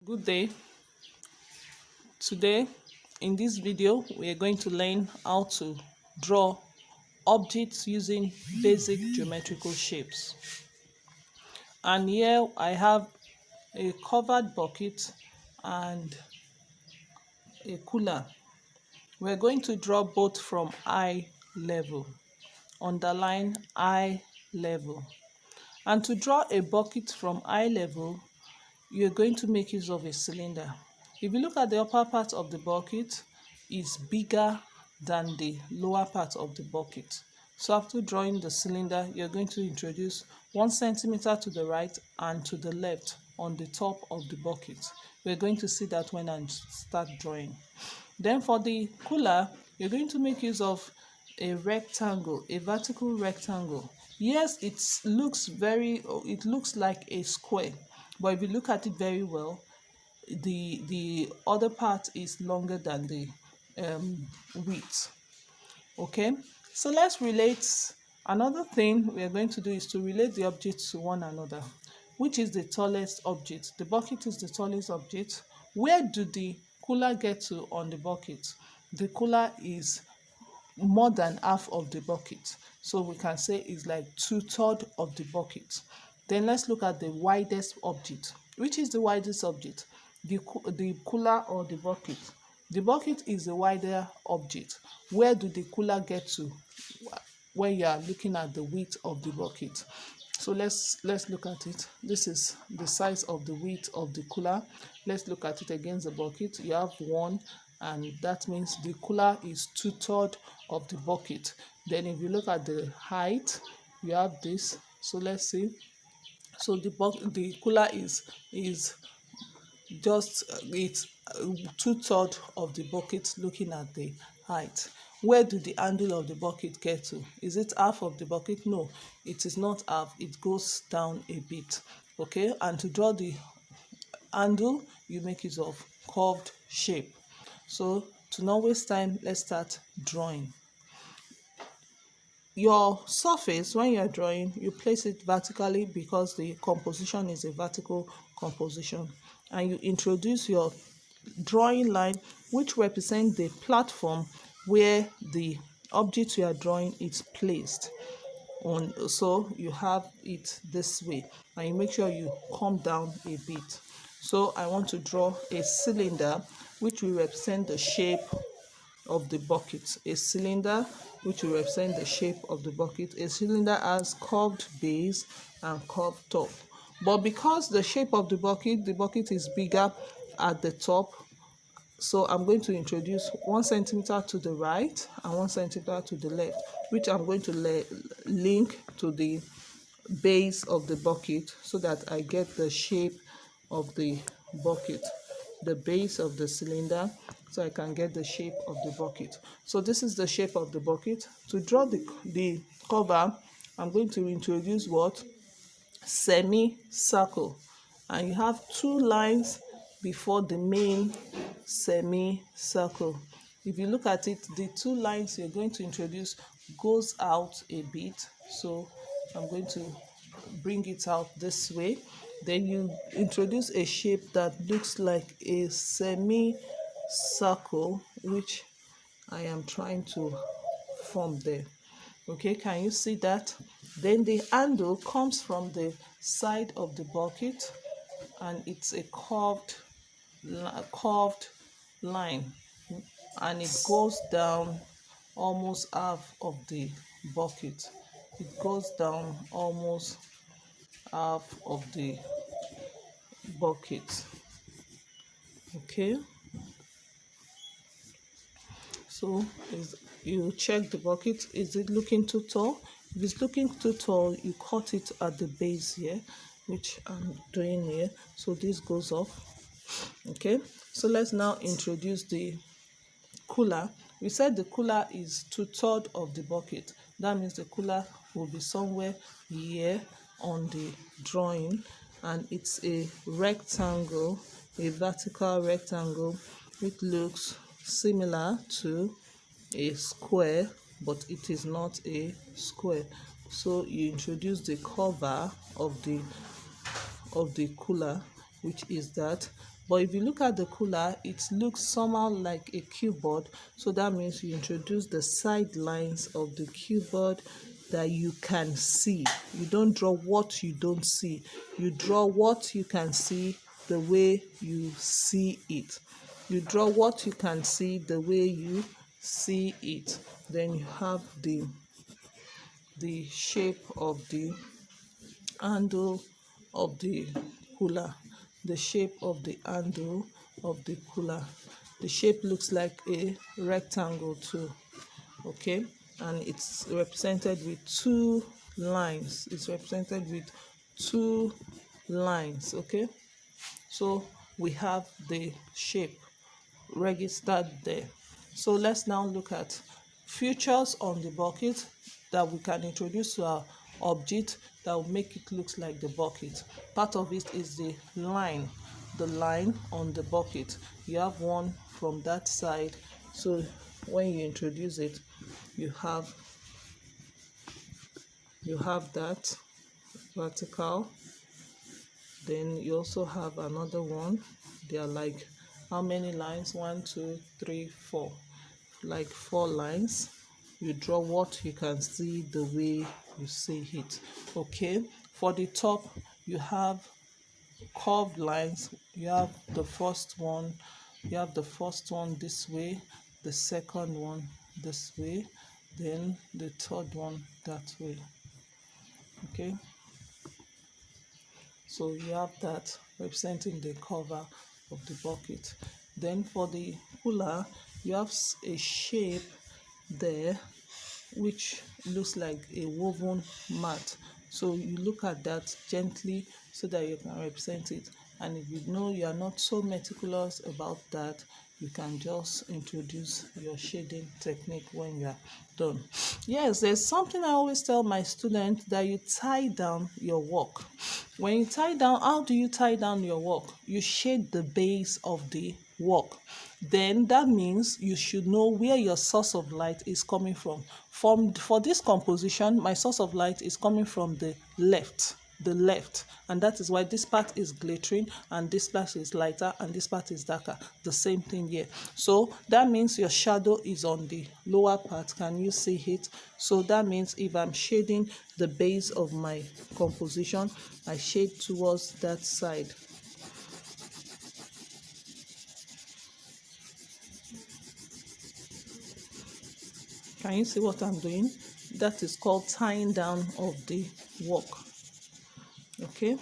Good day. Today in this video we are going to learn how to draw objects using basic geometrical shapes. And here I have a covered bucket and a cooler. We're going to draw both from eye level. Underline eye level. And to draw a bucket from eye level, you're going to make use of a cylinder. If you look at the upper part of the bucket, it's bigger than the lower part of the bucket. So after drawing the cylinder, you're going to introduce 1 centimeter to the right and to the left on the top of the bucket. We're going to see that when I start drawing. Then for the cooler, you're going to make use of a rectangle, a vertical rectangle. Yes, it looks like a square, but if you look at it very well, the other part is longer than the width. Okay, so let's relate. Another thing we are going to do is to relate the objects to one another. Which is the tallest object? The bucket is the tallest object. Where do the cooler get to on the bucket? The cooler is more than half of the bucket, so we can say it's like 2/3 of the bucket. Then let's look at the widest object. Which is the widest object? The cooler or the bucket? The bucket is the wider object. Where do the cooler get to when you are looking at the width of the bucket? So let's look at it. This is the size of the width of the cooler. Let's look at it against the bucket. You have 1, and that means the cooler is 2/3 of the bucket. Then if you look at the height, you have this. So let's see. So the cooler is just it's 2/3 of the bucket looking at the height. Where do the handle of the bucket get to? Is it half of the bucket? No, it is not half. It goes down a bit. Okay, and to draw the handle, you make use of curved shape. So to not waste time, let's start drawing. Your surface, when you're drawing, you place it vertically because the composition is a vertical composition, and you introduce your drawing line, which represents the platform where the object you are drawing is placed on. So you have it this way, and you make sure you come down a bit. So I want to draw a cylinder which will represent the shape of the bucket. A cylinder which will represent the shape of the bucket. A cylinder has curved base and curved top, but because the shape of the bucket is bigger at the top, so I'm going to introduce 1 centimeter to the right and 1 centimeter to the left, which I'm going to link to the base of the bucket so that I get the shape of the bucket, the base of the cylinder, so I can get the shape of the bucket. So this is the shape of the bucket. To draw the cover, I'm going to introduce what? Semicircle. And you have 2 lines before the main semicircle. If you look at it, the 2 lines you're going to introduce goes out a bit. So I'm going to bring it out this way. Then you introduce a shape that looks like a semicircle, which I am trying to form there. Okay, can you see that? Then the handle comes from the side of the bucket, and it's a curved line, and it goes down almost half of the bucket. It goes down almost half of the bucket. Okay, so you check the bucket. Is it looking too tall? If it's looking too tall, you cut it at the base here, which I'm doing here. So this goes off. Okay, so let's now introduce the cooler. We said the cooler is 2/3 of the bucket. That means the cooler will be somewhere here on the drawing, and it's a rectangle, a vertical rectangle, which looks similar to a square, but it is not a square. So you introduce the cover of the cooler, which is that But if you look at the cooler, it looks somehow like a cubeboard. So that means you introduce the side lines of the cubeboard that you can see. You don't draw what you don't see. You draw what you can see the way you see it. You draw what you can see the way you see it. Then you have the shape of the handle of the cooler. The shape of the handle of the cooler. The shape looks like a rectangle too. Okay, and it's represented with two lines. It's represented with two lines. Okay, so we have the shape registered there. So let's now look at features on the bucket that we can introduce to our object that will make it look like the bucket. Part of it is the line on the bucket. You have one from that side, so when you introduce it, you have that vertical. Then you also have another one. They are like how many lines? 1, 2, 3, 4. Like 4 lines. You draw what you can see the way you see it. Okay. For the top, you have curved lines. You have the first one. You have the first one this way, the second one this way, then the third one that way. Okay. So you have that representing the cover of the bucket. Then for the cooler, you have a shape there which looks like a woven mat. So you look at that gently so that you can represent it. And if you know you are not so meticulous about that, you can just introduce your shading technique when you are done. Yes, there's something I always tell my students, that you tie down your work. When you tie down, how do you tie down your work? You shade the base of the work. Then that means you should know where your source of light is coming from. For this composition, my source of light is coming from the left, and that is why this part is glittering and this part is lighter and this part is darker. The same thing here. So that means your shadow is on the lower part. Can you see it? So that means if I'm shading the base of my composition, I shade towards that side. Can you see what I'm doing? That is called tying down of the work. Okay,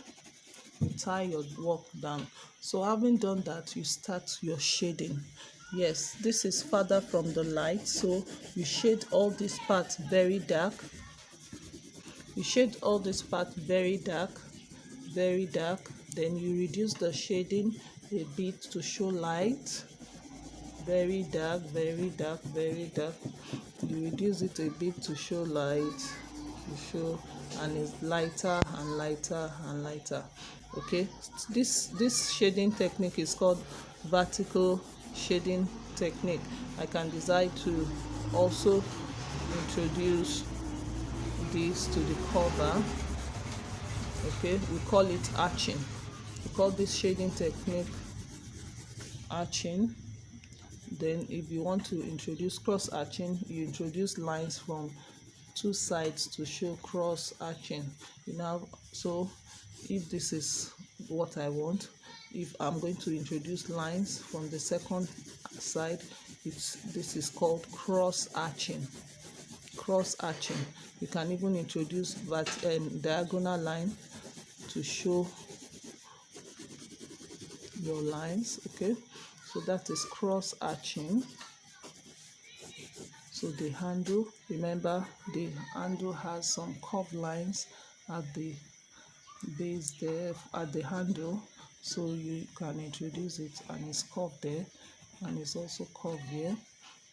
you tie your work down. So having done that, you start your shading. Yes, this is farther from the light, so you shade all this part very dark. You shade all this part very dark, very dark. Then you reduce the shading a bit to show light. Very dark, very dark, very dark. You reduce it a bit to show light, and it's lighter and lighter and lighter. Okay, this shading technique is called vertical shading technique. I can decide to also introduce this to the cover. Okay, we call it arching. We call this shading technique arching. Then if you want to introduce cross arching, you introduce lines from two sides to show cross arching. So if this is what I want, if I'm going to introduce lines from the second side, this is called cross arching. Cross arching. You can even introduce diagonal line to show your lines. Okay, so that is cross arching. So the handle, remember the handle has some curved lines at the base there, at the handle, so you can introduce it, and it's curved there and it's also curved here.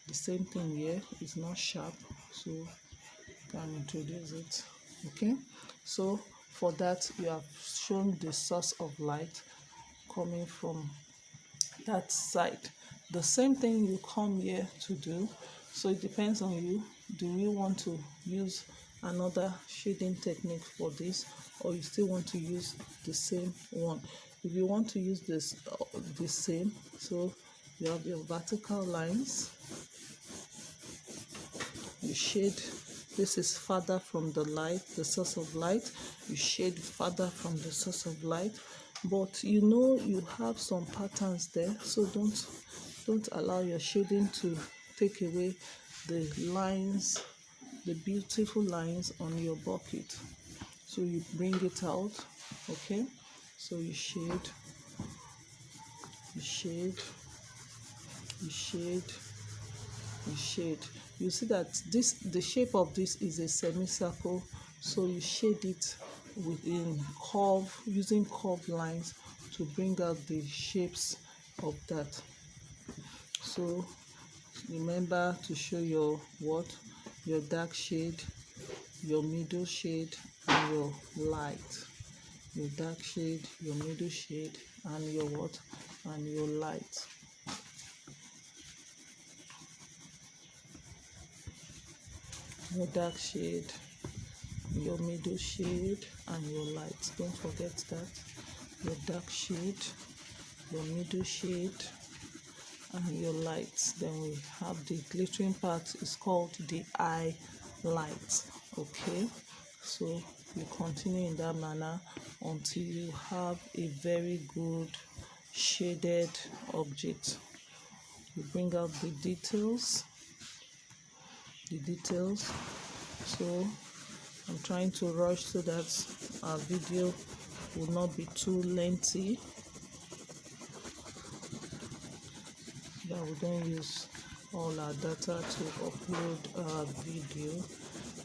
The same thing here, is not sharp, so you can introduce it. Okay, so for that you have shown the source of light coming from that side. The same thing you come here to do. So it depends on you. Do you want to use another shading technique for this, or you still want to use the same one? if you want to use this the same, so you have your vertical lines, you shade. This is farther from the light, the source of light. You shade farther from the source of light, but you know you have some patterns there, so don't allow your shading to take away the lines, the beautiful lines on your bucket. So you bring it out, okay? So you shade, you shade, you shade, you shade. You see that the shape of this is a semicircle, so you shade it within curve, using curved lines to bring out the shapes of that. So remember to show your your dark shade, your middle shade, and your light. Your dark shade, your middle shade, and your and your light. Your dark shade, your middle shade, and your light. Don't forget that. Your dark shade, your middle shade, and your light. Then we have the glittering part, is called the eye light. Okay, so you continue in that manner until you have a very good shaded object. You bring out the details, so I'm trying to rush so that our video will not be too lengthy, that we don't use all our data to upload our video.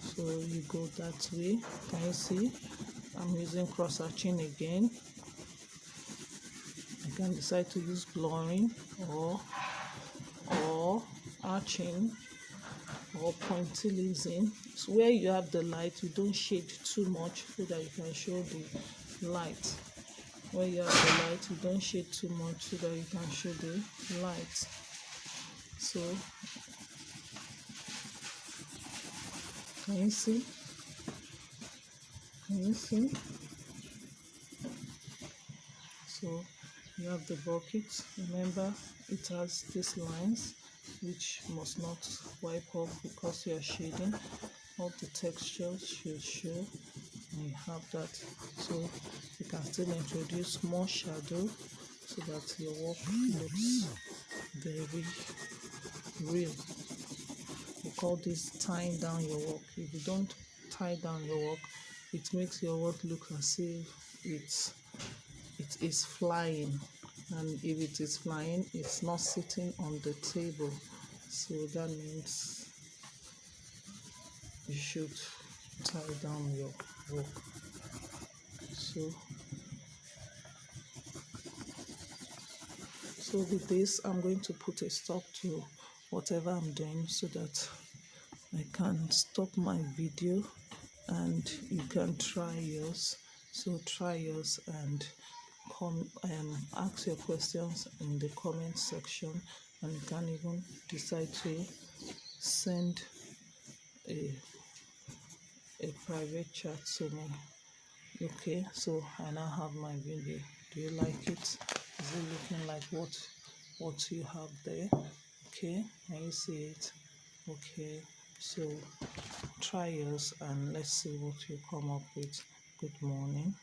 So you go that way. Can you see I'm using cross hatching again? I can decide to use blurring or arching or pointillism. So where you have the light, you don't shade too much so that you can show the light. Where you have the light, you don't shade too much so that you can show the light. So can you see? Can you see? So you have the bucket. Remember, it has these lines which must not wipe off because you are shading. All the textures should show, and you have that. So you can still introduce more shadow so that your work looks very real. We call this tying down your work. If you don't tie down your work, it makes your work look as if it is flying, and if it is flying, it's not sitting on the table. So that means you should tie down your work. So with this, I'm going to put a stop to whatever I'm doing so that I can stop my video and you can try yours. So try yours and come and ask your questions in the comment section, and you can even decide to send a private chat to me. Okay, so I now have my video. Do you like it? Is it looking like what you have there? Okay, can you see it? Okay, so try yours and let's see what you come up with. Good morning.